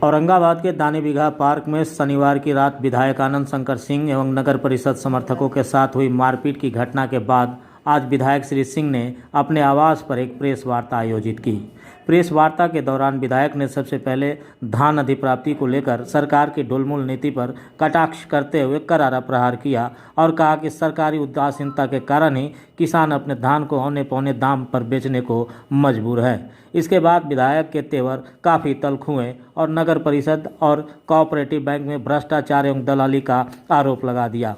औरंगाबाद के दानी बिगहा पार्क में शनिवार की रात विधायक आनंद शंकर सिंह एवं नगर परिषद समर्थकों के साथ हुई मारपीट की घटना के बाद आज विधायक श्री सिंह ने अपने आवास पर एक प्रेस वार्ता आयोजित की। प्रेस वार्ता के दौरान विधायक ने सबसे पहले धान अधिप्राप्ति को लेकर सरकार की ढुलमुल नीति पर कटाक्ष करते हुए करारा प्रहार किया और कहा कि सरकारी उदासीनता के कारण ही किसान अपने धान को औने पौने दाम पर बेचने को मजबूर है। इसके बाद विधायक के तेवर काफ़ी तल्ख हुए और नगर परिषद और कोऑपरेटिव बैंक में भ्रष्टाचार एवं दलाली का आरोप लगा दिया।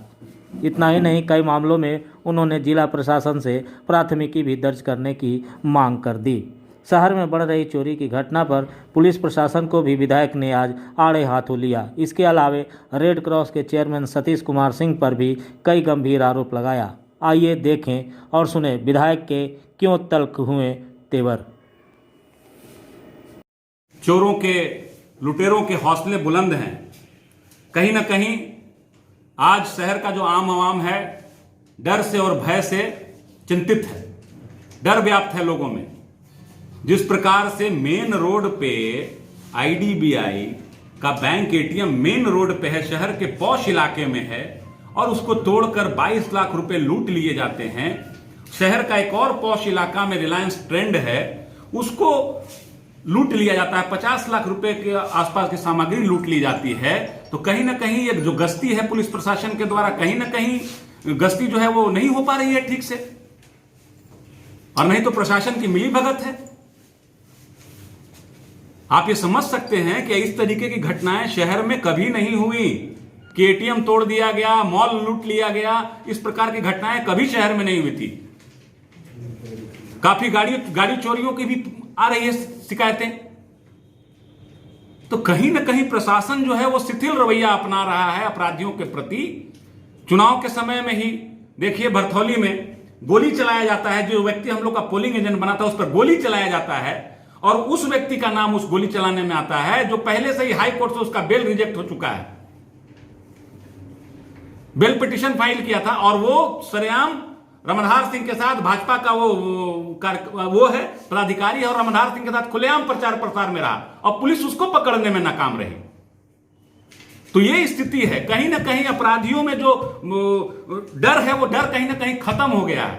इतना ही नहीं, कई मामलों में उन्होंने जिला प्रशासन से प्राथमिकी भी दर्ज करने की मांग कर दी। शहर में बढ़ रही चोरी की घटना पर पुलिस प्रशासन को भी विधायक ने आज आड़े हाथों लिया। इसके अलावे रेड क्रॉस के चेयरमैन सतीश कुमार सिंह पर भी कई गंभीर आरोप लगाया। आइए देखें और सुने विधायक के क्यों तल्ख हुए तेवर। चोरों के, लुटेरों के हौसले बुलंद हैं। कहीं ना कहीं आज शहर का जो आम आवाम है डर से और भय से चिंतित है। डर व्याप्त है लोगों में। जिस प्रकार से मेन रोड पे आईडीबीआई का बैंक एटीएम मेन रोड पे है, शहर के पॉश इलाके में है, और उसको तोड़कर 22 लाख रुपए लूट लिए जाते हैं। शहर का एक और पॉश इलाका में रिलायंस ट्रेंड है, उसको लूट लिया जाता है। 50 लाख रुपए के आसपास की सामग्री लूट ली जाती है। तो कहीं ना कहीं ये जो गश्ती है पुलिस प्रशासन के द्वारा, कहीं ना कहीं गश्ती जो है वो नहीं हो पा रही है ठीक से, और नहीं तो प्रशासन की मिलीभगत है। आप ये समझ सकते हैं कि इस तरीके की घटनाएं शहर में कभी नहीं हुई कि एटीएम तोड़ दिया गया, मॉल लूट लिया गया। इस प्रकार की घटनाएं कभी शहर में नहीं हुई थी। काफी गाड़ी चोरियों की भी आ रही है शिकायतें। तो कहीं ना कहीं प्रशासन जो है वो शिथिल रवैया अपना रहा है अपराधियों के प्रति। चुनाव के समय में ही देखिए भरथौली में गोली चलाया जाता है। जो व्यक्ति हम लोग का पोलिंग एजेंट बना था उस पर गोली चलाया जाता है, और उस व्यक्ति का नाम उस गोली चलाने में आता है जो पहले से ही हाई कोर्ट से उसका बेल रिजेक्ट हो चुका है। बेल पिटीशन फाइल किया था, और वो सरेआम रमनहार सिंह के साथ भाजपा का वो है पदाधिकारी है, और रमनहार सिंह के साथ खुलेआम प्रचार प्रसार में रहा, और पुलिस उसको पकड़ने में नाकाम रही। तो ये स्थिति है। कहीं ना कहीं अपराधियों में जो डर है वो डर कहीं ना कहीं खत्म हो गया है।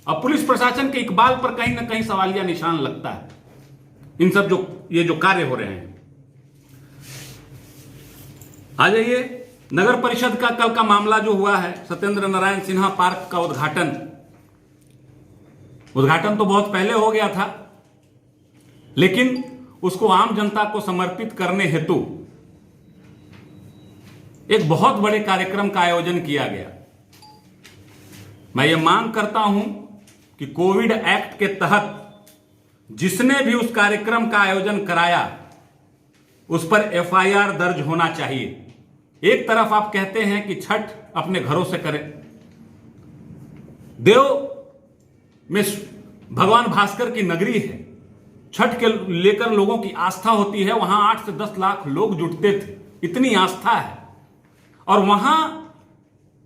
अब पुलिस प्रशासन के इकबाल पर कहीं ना कहीं सवालिया निशान लगता है इन सब ये जो कार्य हो रहे हैं। आ जाइए, नगर परिषद का कल का मामला जो हुआ है, सत्येंद्र नारायण सिन्हा पार्क का उद्घाटन तो बहुत पहले हो गया था, लेकिन उसको आम जनता को समर्पित करने हेतु एक बहुत बड़े कार्यक्रम का आयोजन किया गया। मैं ये मांग करता हूं कि कोविड एक्ट के तहत जिसने भी उस कार्यक्रम का आयोजन कराया उस पर एफआईआर दर्ज होना चाहिए। एक तरफ आप कहते हैं कि छठ अपने घरों से करें, देव में भगवान भास्कर की नगरी है, छठ के लेकर लोगों की आस्था होती है। वहां 8 से 10 लाख लोग जुटते थे, इतनी आस्था है, और वहां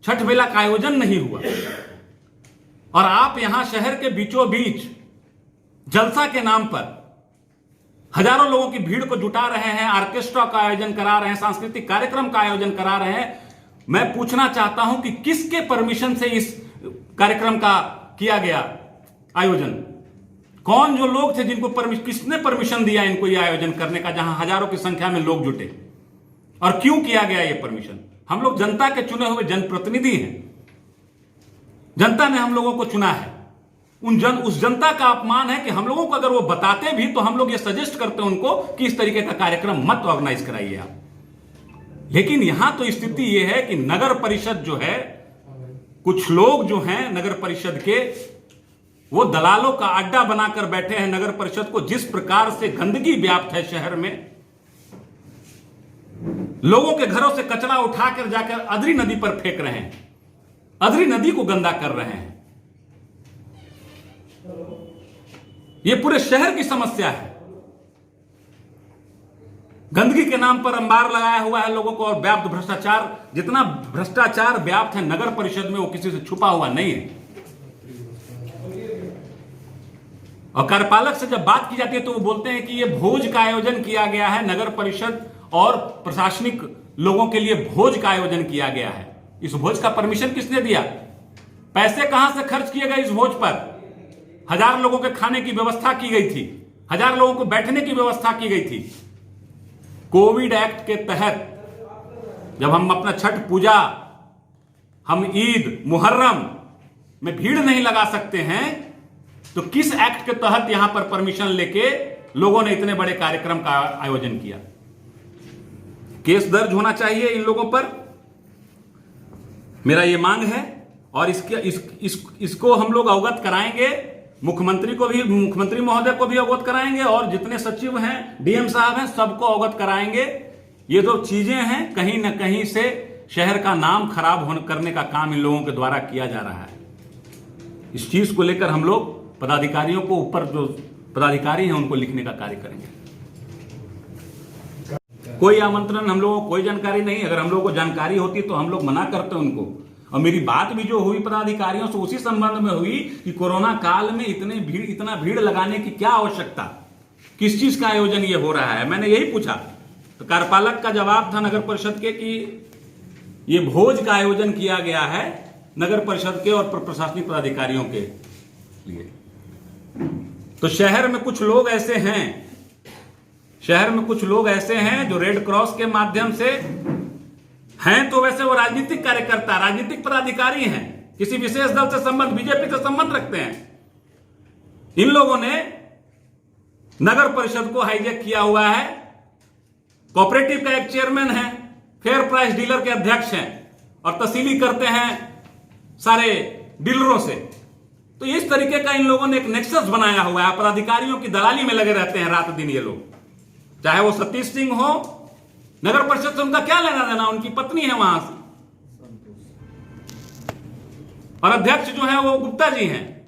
छठ मेला का आयोजन नहीं हुआ, और आप यहां शहर के बीचों बीच जलसा के नाम पर हजारों लोगों की भीड़ को जुटा रहे हैं, ऑर्केस्ट्रा का आयोजन करा रहे हैं, सांस्कृतिक कार्यक्रम का आयोजन करा रहे हैं। मैं पूछना चाहता हूं कि किसके परमिशन से इस कार्यक्रम का किया गया आयोजन? कौन जो लोग थे जिनको किसने परमिशन दिया इनको यह आयोजन करने का, जहां हजारों की संख्या में लोग जुटे? और क्यों किया गया यह परमिशन? हम लोग जनता के चुने हुए जनप्रतिनिधि हैं, जनता ने हम लोगों को चुना है। उस जनता का अपमान है कि हम लोगों को अगर वो बताते भी तो हम लोग ये सजेस्ट करते हैं उनको कि इस तरीके का कार्यक्रम मत ऑर्गेनाइज कराइए आप। लेकिन यहां तो स्थिति ये है कि नगर परिषद जो है, कुछ लोग जो हैं नगर परिषद के, वो दलालों का अड्डा बनाकर बैठे हैं नगर परिषद को। जिस प्रकार से गंदगी व्याप्त है शहर में, लोगों के घरों से कचरा उठाकर जाकर अदरी नदी पर फेंक रहे हैं, अदरी नदी को गंदा कर रहे हैं। ये पूरे शहर की समस्या है। गंदगी के नाम पर अंबार लगाया हुआ है लोगों को, और व्याप्त भ्रष्टाचार, जितना भ्रष्टाचार व्याप्त है नगर परिषद में वो किसी से छुपा हुआ नहीं है। और कार्यपालक से जब बात की जाती है तो वो बोलते हैं कि ये भोज का आयोजन किया गया है, नगर परिषद और प्रशासनिक लोगों के लिए भोज का आयोजन किया गया है। इस भोज का परमिशन किसने दिया? पैसे कहां से खर्च किए गए इस भोज पर? 1000 लोगों के खाने की व्यवस्था की गई थी, 1000 लोगों को बैठने की व्यवस्था की गई थी। कोविड एक्ट के तहत जब हम अपना छठ पूजा, हम ईद, मुहर्रम में भीड़ नहीं लगा सकते हैं, तो किस एक्ट के तहत यहां पर परमिशन लेके लोगों ने इतने बड़े कार्यक्रम का आयोजन किया? केस दर्ज होना चाहिए इन लोगों पर, मेरा यह मांग है। और इसको हम लोग अवगत कराएंगे, मुख्यमंत्री महोदय को भी अवगत कराएंगे, और जितने सचिव हैं, डीएम साहब हैं, सबको अवगत कराएंगे। ये दो चीजें हैं, कहीं ना कहीं से शहर का नाम खराब करने का काम इन लोगों के द्वारा किया जा रहा है। इस चीज को लेकर हम लोग पदाधिकारियों को, ऊपर जो पदाधिकारी हैं उनको लिखने का कार्य करेंगे। कोई आमंत्रण हम लोगों को, कोई जानकारी नहीं। अगर हम लोगों को जानकारी होती तो हम लोग मना करते उनको। और मेरी बात भी जो हुई पदाधिकारियों से उसी संबंध में हुई कि कोरोना काल में इतना भीड़ लगाने की क्या आवश्यकता, किस चीज का आयोजन ये हो रहा है, मैंने यही पूछा। तो कार्यपालक का जवाब था नगर परिषद के कि ये भोज का आयोजन किया गया है नगर परिषद के और प्रशासनिक पदाधिकारियों के लिए। तो शहर में कुछ लोग ऐसे हैं जो रेड क्रॉस के माध्यम से हैं, तो वैसे वो राजनीतिक कार्यकर्ता, राजनीतिक पदाधिकारी हैं, किसी विशेष दल से संबंध, बीजेपी से संबंध रखते हैं। इन लोगों ने नगर परिषद को हाईजैक किया हुआ है। कोऑपरेटिव का एक चेयरमैन है, फेयर प्राइस डीलर के अध्यक्ष हैं, और तहसीली करते हैं सारे डीलरों से। तो इस तरीके का इन लोगों ने एक नेक्सस बनाया हुआ है। पदाधिकारियों की दलाली में लगे रहते हैं रात दिन ये लोग, चाहे वो सतीश सिंह हो। नगर परिषद से उनका क्या लेना देना, उनकी पत्नी है वहां से, और अध्यक्ष जो है वो गुप्ता जी हैं।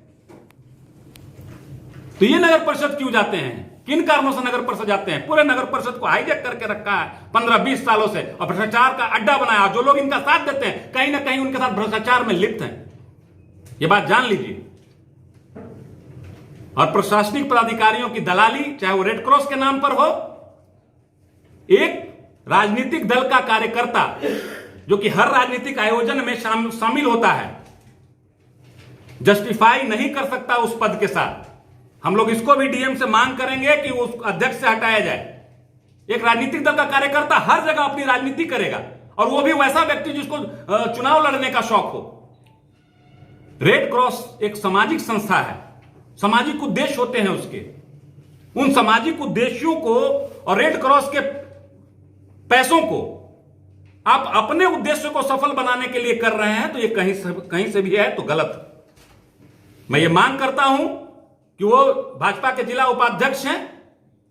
तो ये नगर परिषद क्यों जाते हैं, किन कारणों से नगर परिषद जाते हैं? पूरे नगर परिषद को हाईजैक करके रखा है 15-20 सालों से, और भ्रष्टाचार का अड्डा बनाया। जो लोग इनका साथ देते हैं कहीं ना कहीं उनके साथ भ्रष्टाचार में लिप्त हैं, ये बात जान लीजिए। और प्रशासनिक पदाधिकारियों की दलाली, चाहे वो रेड क्रॉस के नाम पर हो, एक राजनीतिक दल का कार्यकर्ता जो कि हर राजनीतिक आयोजन में शामिल होता है, जस्टिफाई नहीं कर सकता उस पद के साथ। हम लोग इसको भी डीएम से मांग करेंगे कि उस अध्यक्ष से हटाया जाए। एक राजनीतिक दल का कार्यकर्ता हर जगह अपनी राजनीति करेगा, और वो भी वैसा व्यक्ति जिसको चुनाव लड़ने का शौक हो। रेड क्रॉस एक सामाजिक संस्था है, सामाजिक उद्देश्य होते हैं उसके। उन सामाजिक उद्देश्यों को और रेड क्रॉस के पैसों को आप अपने उद्देश्य को सफल बनाने के लिए कर रहे हैं, तो ये कहीं से भी है तो गलत। मैं ये मांग करता हूं कि वो भाजपा के जिला उपाध्यक्ष हैं,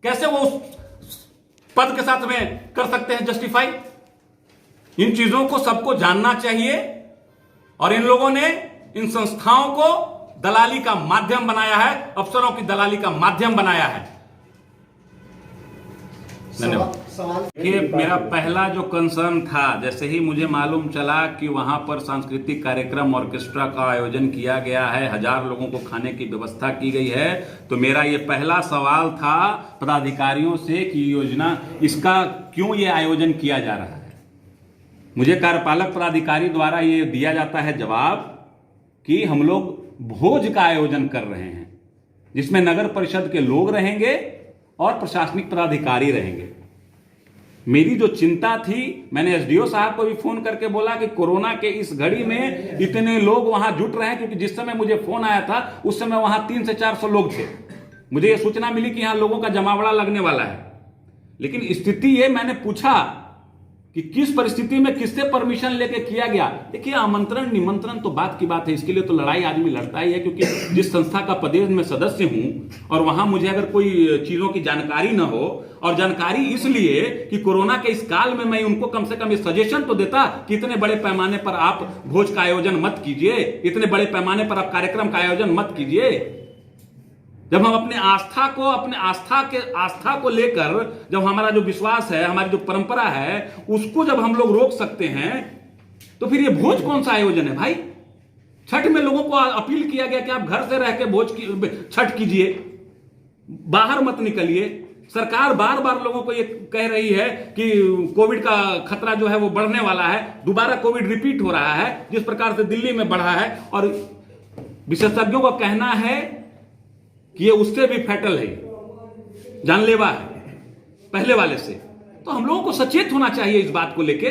कैसे वो उस पद के साथ में कर सकते हैं जस्टिफाई? इन चीजों को सबको जानना चाहिए। और इन लोगों ने इन संस्थाओं को दलाली का माध्यम बनाया है, अफसरों की दलाली का माध्यम बनाया है। धन्यवाद। कि मेरा पहला जो कंसर्न था, जैसे ही मुझे मालूम चला कि वहां पर सांस्कृतिक कार्यक्रम, ऑर्केस्ट्रा का आयोजन किया गया है, 1000 लोगों को खाने की व्यवस्था की गई है, तो मेरा ये पहला सवाल था पदाधिकारियों से कि योजना, इसका क्यों ये आयोजन किया जा रहा है? मुझे कार्यपालक पदाधिकारी द्वारा ये दिया जाता है जवाब कि हम लोग भोज का आयोजन कर रहे हैं, जिसमें नगर परिषद के लोग रहेंगे और प्रशासनिक पदाधिकारी रहेंगे। मेरी जो चिंता थी, मैंने एसडीओ साहब को भी फोन करके बोला कि कोरोना के इस घड़ी में इतने लोग वहां जुट रहे हैं, क्योंकि जिस समय मुझे फोन आया था उस समय वहां 300 से 400 लोग थे। मुझे यह सूचना मिली कि यहां लोगों का जमावड़ा लगने वाला है। लेकिन स्थिति ये, मैंने पूछा कि किस परिस्थिति में किससे परमिशन लेके किया गया। देखिए, आमंत्रण निमंत्रण तो बात की बात है, इसके लिए तो लड़ाई आदमी लड़ता ही है, क्योंकि जिस संस्था का पदेन में सदस्य हूं और वहां मुझे अगर कोई चीजों की जानकारी न हो, और जानकारी इसलिए कि कोरोना के इस काल में मैं उनको कम से कम इस सजेशन तो देता कि इतने बड़े पैमाने पर आप भोज का आयोजन मत कीजिए, इतने बड़े पैमाने पर आप कार्यक्रम का आयोजन मत कीजिए। जब हम अपने आस्था को लेकर, जब हमारा जो विश्वास है, हमारी जो परंपरा है, उसको जब हम लोग रोक सकते हैं, तो फिर ये भोज कौन सा आयोजन है भाई? छठ में लोगों को अपील किया गया कि आप घर से रह के छठ कीजिए, बाहर मत निकलिए। सरकार बार बार लोगों को ये कह रही है कि कोविड का खतरा जो है वो बढ़ने वाला है, दोबारा कोविड रिपीट हो रहा है जिस प्रकार से दिल्ली में बढ़ा है, और विशेषज्ञों का कहना है कि ये उससे भी फैटल है, जानलेवा है पहले वाले से। तो हम लोगों को सचेत होना चाहिए इस बात को लेके।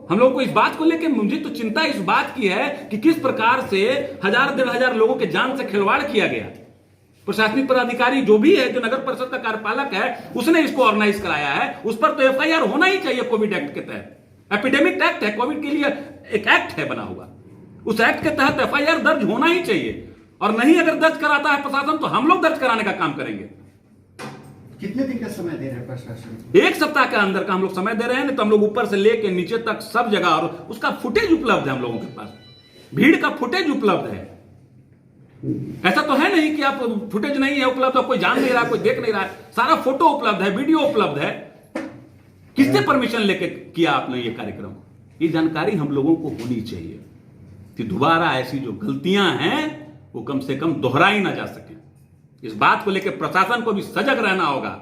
हम लोगों को इस बात को लेके, मुझे तो चिंता इस बात की है कि किस प्रकार से 1000-1500 लोगों के जान से खिलवाड़ किया गया। प्रशासनिक पदाधिकारी जो भी है, जो नगर परिषद का कार्यपालक है, उसने इसको ऑर्गेनाइज कराया है, उस पर तो एफआईआर होना ही चाहिए कोविड एक्ट के तहत। एपिडेमिक एक्ट है, कोविड के लिए एक एक्ट है बना हुआ, उस एक्ट के तहत एफआईआर दर्ज होना ही चाहिए। और नहीं अगर दर्ज कराता है प्रशासन तो हम लोग दर्ज कराने का काम करेंगे। कितने दिन का समय दे रहे हैं प्रशासन? 1 सप्ताह के अंदर का हम लोग समय दे रहे हैं। नहीं तो हम लोग ऊपर से लेके नीचे तक सब जगह, और उसका फुटेज उपलब्ध है हम लोगों के पास, भीड़ का फुटेज उपलब्ध है। ऐसा तो है नहीं कि आप फुटेज नहीं है उपलब्ध, कोई जान नहीं रहा, कोई देख नहीं रहा है, सारा फोटो उपलब्ध है, वीडियो उपलब्ध है। किससे परमिशन लेके किया आपने ये कार्यक्रम? ये जानकारी हम लोगों को होनी चाहिए कि दोबारा ऐसी जो गलतियां हैं वो कम से कम दोहराई ना जा सके। इस बात को लेकर प्रशासन को भी सजग रहना होगा।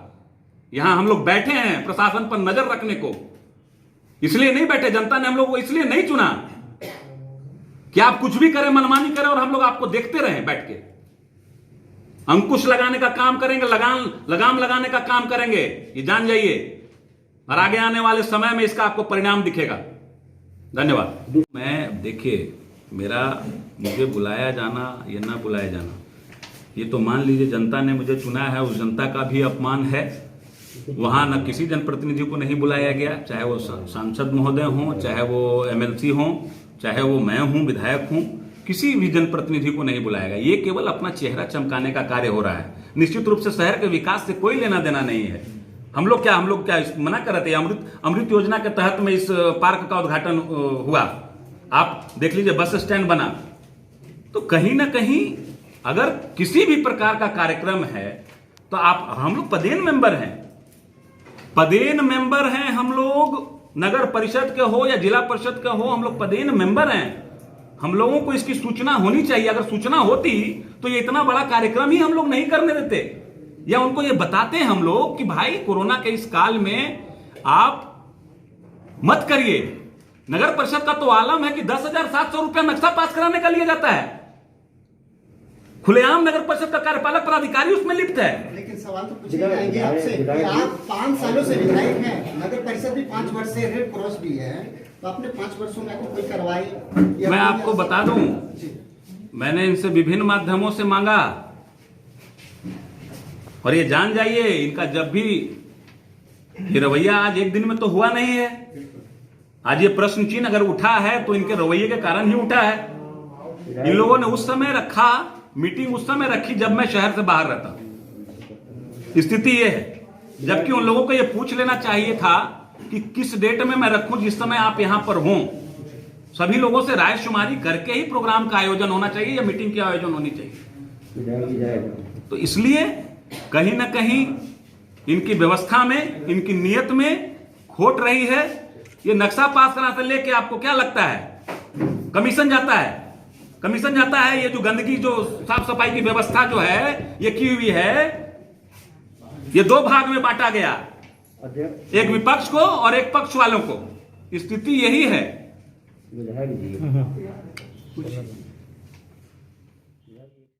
यहां हम लोग बैठे हैं प्रशासन पर नजर रखने को, इसलिए नहीं बैठे, जनता ने हम लोग को इसलिए नहीं चुना कि आप कुछ भी करें, मनमानी करें और हम लोग आपको देखते रहें बैठ के। अंकुश लगाने का काम करेंगे, लगाम लगाने का काम करेंगे, ये जान जाइए। और आगे आने वाले समय में इसका आपको परिणाम दिखेगा। धन्यवाद। मैं देखिए, मुझे बुलाया जाना या ना बुलाया जाना, ये तो मान लीजिए जनता ने मुझे चुना है, उस जनता का भी अपमान है। वहां न किसी जनप्रतिनिधि को नहीं बुलाया गया, चाहे वो सांसद महोदय हों, चाहे वो एमएलसी हों, चाहे वो मैं हूं, विधायक हूं, किसी भी जनप्रतिनिधि को नहीं बुलाया गया। ये केवल अपना चेहरा चमकाने का कार्य हो रहा है। निश्चित रूप से शहर के विकास से कोई लेना देना नहीं है। हम लोग क्या मना कर रहे थे? अमृत योजना के तहत में इस पार्क का उद्घाटन हुआ, आप देख लीजिए, बस स्टैंड बना। तो कहीं ना कहीं अगर किसी भी प्रकार का कार्यक्रम है तो हम लोग पदेन मेंबर हैं, हम लोग नगर परिषद के हो या जिला परिषद के हो, हम लोग पदेन मेंबर हैं। हम लोगों को इसकी सूचना होनी चाहिए। अगर सूचना होती तो ये इतना बड़ा कार्यक्रम ही हम लोग नहीं करने देते, या उनको ये बताते हैं हम लोग कि भाई कोरोना के इस काल में आप मत करिए। नगर परिषद का तो आलम है कि 10,700 रुपया नक्शा पास कराने का लिया जाता है। खुलेआम नगर परिषद का कार्यपालक पदाधिकारी उसमें लिप्त है। लेकिन सवाल तो पूछे जाएंगे आपसे कि आप 5 सालों से विधायक हैं, नगर परिषद भी 5 वर्ष से, रेड क्रॉस भी है, तो आपने 5 वर्षों में आपको कोई कार्रवाई? मैं आपको बता दूं, मैंने इनसे विभिन्न माध्यमों से मांगा, और ये जान जाइए, इनका जब भी ये रवैया आज एक दिन में तो हुआ नहीं है। आज ये प्रश्न चिन्ह अगर उठा है तो इनके रवैये के कारण ही उठा है। इन लोगों ने उस समय रखा, मीटिंग उस समय रखी जब मैं शहर से बाहर रहता। स्थिति यह है, जबकि उन लोगों को यह पूछ लेना चाहिए था कि किस डेट में मैं रखूं जिस समय आप यहां पर हों। सभी लोगों से राय शुमारी करके ही प्रोग्राम का आयोजन होना चाहिए या मीटिंग की आयोजन होनी चाहिए। तो इसलिए कहीं ना कहीं इनकी व्यवस्था में, इनकी नियत में खोट रही है। ये नक्शा पास कराने से लेके आपको क्या लगता है कमीशन जाता है? ये जो गंदगी, जो साफ सफाई की व्यवस्था जो है ये की हुई है, ये 2 भाग में बांटा गया, एक विपक्ष को और एक पक्ष वालों को। स्थिति यही है।